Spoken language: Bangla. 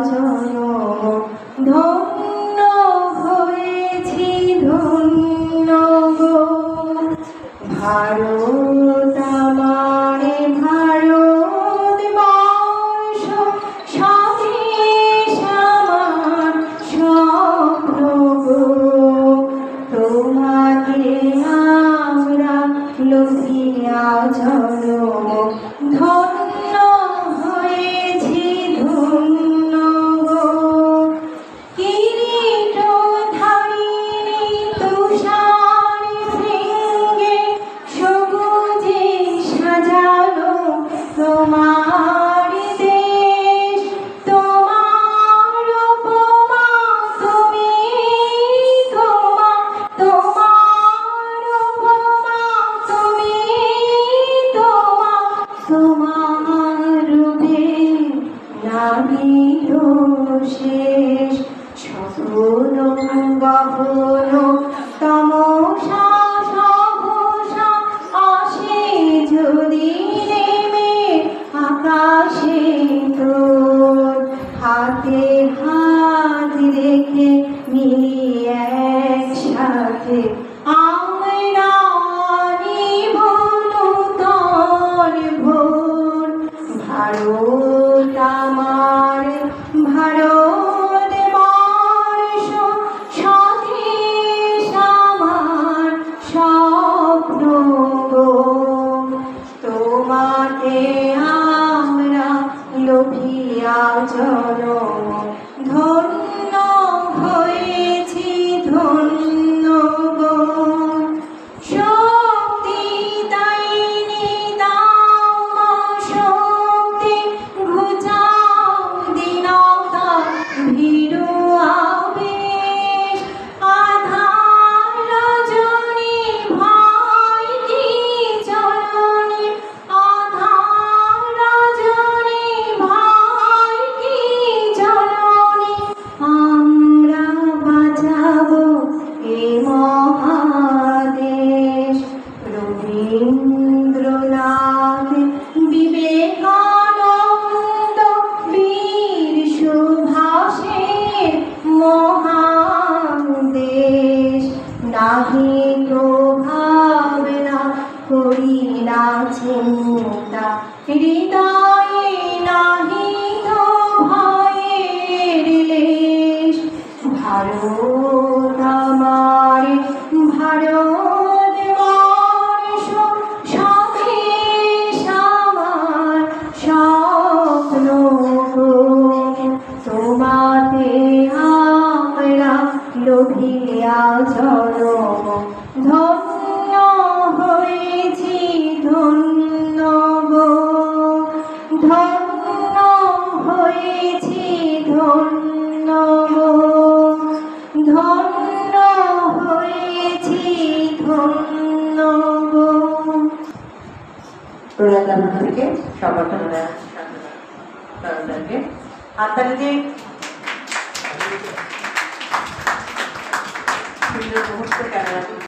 জনম ধন্য হয়েছি ধন্য গো ভারত আমারে ভারত বর্ষ স্বদেশ আমার স্বপ্ন গো তোমাকে আমরা লভিয়া জনম ধন্য হয়েছি ধন্য গো কিরীটধারিণী তুষার শৃঙ্গে সবুজে সাজানো তোমার দেশ তোমার উপমা তুমি তোমার উপমা তুমি তোমার রূপে নাবিল শেষ সগুণ গহন তমসা সহসা আসে যদি নেমে আকাশে তোর হাতে হাত রেখে মিলিয়ে একসাথে আমরা নিব নূতন ভোর ভারত আমার ভারত বর্ষ স্বদেশ আমার স্বপ্ন গো তোমাকে আমরা লভিয়া জনম ধন্য হয়েছি ধন্য গো শক্তি দাইনি দাও মা শক্তি ঘুচাও দীনতা ভীরু আবেশ আধার রজনী ভয় কি জননী আধার রজনী ভয় কি জননী আমরা বাঁচাবো এ মহাদেশ রবীন্দ্রনাথ বিবেকানন্দ বীর সুভাষের মহান দেশ নাহি প্রভাবনা করি না চিন্তা হৃদয়ে নাহি তো ভয়ের লেশ ভারত আমার ভারত বর্ষ স্বদেশ আমার স্বপ্ন গো তোমাতে আমরা লভিয়া জনম ধন্য হয়েছি ধন্য গো ধন্য হয়েছি ধন্য গো ধন্য হয়েছি ধন্য গো। প্রজাতন্ত্র থেকে সমর্থন হাততালি দিয়ে সুন্দর মুহূর্ত ক্যামেরা